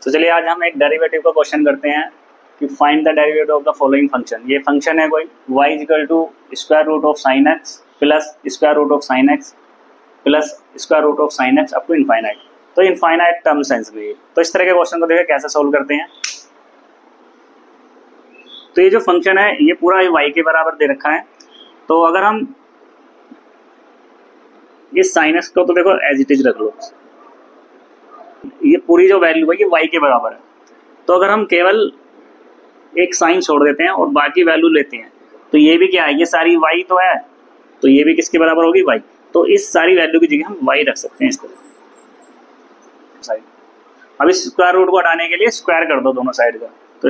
तो चलिए आज हम एक डेरिवेटिव का क्वेश्चन करते हैं कि find the derivative of the following function. ये फंक्शन है कोई y equal to square root of sine x plus square root of sine x plus square root of sine x up to infinite. तो infinite term sense में तो इस तरह के question को देखिए कैसे सोल्व करते हैं। तो ये जो फंक्शन है ये पूरा y के बराबर दे रखा है। तो अगर हम इस साइन एक्स को तो देखो एज इट इज रख लो, ये पूरी जो वैल्यू है ये y के बराबर है। तो अगर हम केवल एक साइन छोड़ देते हैं और बाकी वैल्यू लेते हैं तो ये भी क्या है, ये सारी y तो है, तो ये भी किसके बराबर होगी y। तो इस सारी वैल्यू की जगह हम y रख सकते हैं इस तरह साइड। अब इस स्क्वायर रूट को हटाने के लिए स्क्वायर कर दो दोनों साइड का, तो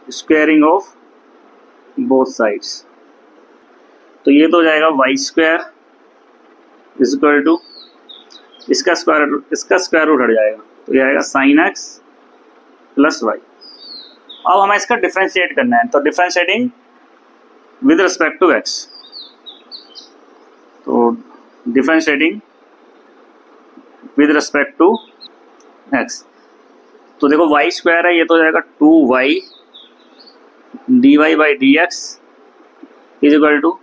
स्क्वायरिंग ऑफ बोथ साइड्स। तो ये तो हो जाएगा y square is equal to इसका स्क्वायर रूट हट जाएगा, तो ये आएगा साइन एक्स प्लस वाई। अब हमें इसका डिफरेंशिएट करना है, तो differentiating with respect to X, तो differentiating with respect to X. तो देखो y स्क्वायर है, ये तो हो जाएगा 2y dy by d x is equal to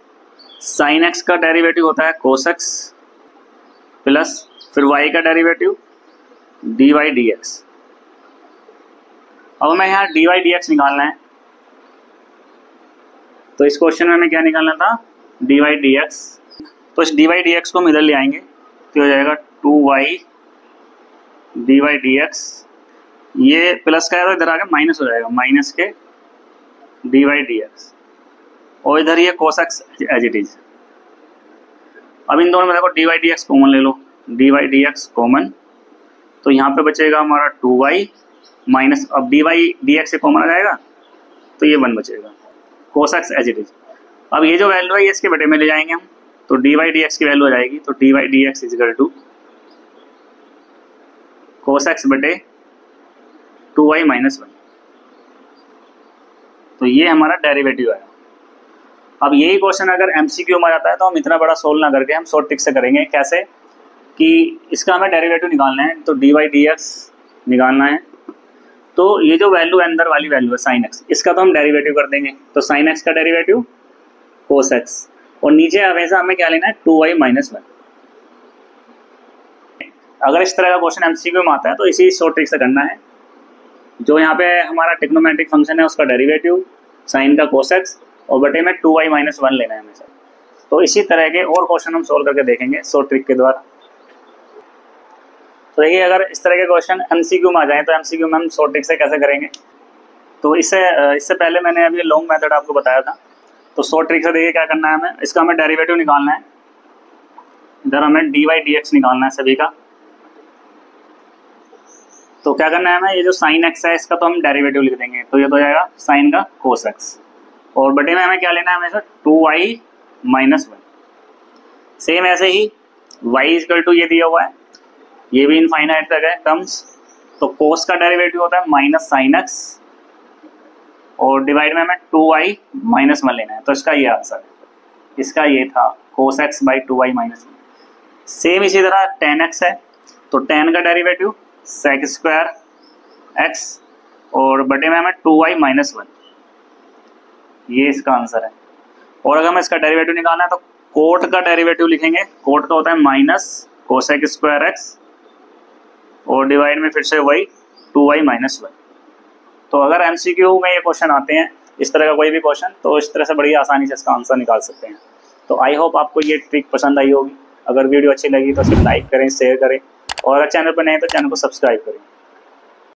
sine x का डेरिवेटिव होता है कोस एक्स प्लस फिर y का derivative dy by d x. अब हमें यहाँ dy बाई डी एक्स निकालना है, तो इस क्वेश्चन में हमें क्या निकालना था, dy बाई डी एक्स। तो इस dy बाई डी एक्स को हम इधर ले आएंगे तो हो जाएगा 2y dy by d x, ये प्लस का है तो इधर आगे माइनस हो जाएगा, माइनस के dy बाई डी एक्स, और इधर ये cos x as it is. अब इन दोनों में देखो dy by d x common ले लो, dy by d x common, तो यहाँ पे बचेगा हमारा 2y माइनस, अब dy बाई डी एक्स से कॉमन आ जाएगा तो ये 1 बचेगा, cos x as it is. अब ये जो वैल्यू है ये इसके बटे में ले जाएंगे हम, तो dy बाई डी एक्स की वैल्यू आ जाएगी, तो dy by d x is equal to cos x बटे 2y माइनस 1। तो ये हमारा डेरिवेटिव है। अब यही क्वेश्चन अगर एमसीक्यू में आ जाता है तो हम इतना बड़ा सोल्व ना करके हम शॉर्ट ट्रिक से करेंगे। कैसे कि इसका हमें डेरिवेटिव निकालना है, तो dy बाई डी एक्स निकालना है, तो ये जो वैल्यू अंदर वाली वैल्यू है साइन एक्स, इसका तो हम डेरिवेटिव कर देंगे, तो साइन एक्स का डेरिवेटिव कोस एक्स, और नीचे हमेशा हमें क्या लेना है 2y माइनस 1। अगर इस तरह का क्वेश्चन एमसीक्यू में आता है तो इसी शॉर्ट ट्रिक से करना है। जो यहाँ पे हमारा ट्रिग्नोमेट्रिक फंक्शन है उसका डेरिवेटिव साइन का कोस एक्स और बटे में 2y माइनस 1 लेना है हमेशा। तो इसी तरह के और क्वेश्चन हम सोल्व करके देखेंगे शॉर्ट ट्रिक के द्वारा। तो देखिए अगर इस तरह के क्वेश्चन एमसीक्यू में आ जाए तो एमसीक्यू में हम शॉर्ट ट्रिक से कैसे करेंगे। तो इससे पहले मैंने अभी लॉन्ग मेथड आपको बताया था। तो शॉर्ट ट्रिक से देखिए क्या करना है, हमें इसका हमें डेरिवेटिव निकालना है, इधर हमें डी बाई डी एक्स निकालना है सभी का। तो क्या करना है हमें, ये जो साइन एक्स है इसका तो हम डेरिवेटिव लिख देंगे, तो ये तो हो जाएगा साइन का कोस एक्स, और बटे में हमें क्या लेना है हमेशा 2y माइनस 1। सेम ऐसे ही y इक्वल टू ये दिया हुआ है, ये भी इनफाइनाइट तक है टर्म्स, तो कोस का डेरिवेटिव होता है माइनस साइन एक्स, और डिवाइड में हमें 2y माइनस 1 लेना है, तो इसका ये आंसर है, इसका ये था cos x by 2y minus 1। Same इसी तरह tan x है, तो tan का डेरिवेटिव सेक स्क्वायर एक्स, और बटे में हमें 2y माइनस 1, ये इसका आंसर है। और अगर हमें इसका डेरिवेटिव निकालना है तो कोट का डेरिवेटिव लिखेंगे, कोट का होता है माइनस कोसेक स्क्वायर एक्स, और डिवाइड में फिर से वही 2y माइनस 1। तो अगर एमसीक्यू में ये क्वेश्चन आते हैं इस तरह का कोई भी क्वेश्चन, तो इस तरह से बड़ी आसानी से इसका आंसर निकाल सकते हैं। तो आई होप आपको ये ट्रिक पसंद आई होगी। अगर वीडियो अच्छी लगी तो सिर्फ लाइक करें, शेयर करें, और अगर चैनल पर नए हैं तो चैनल को सब्सक्राइब करें।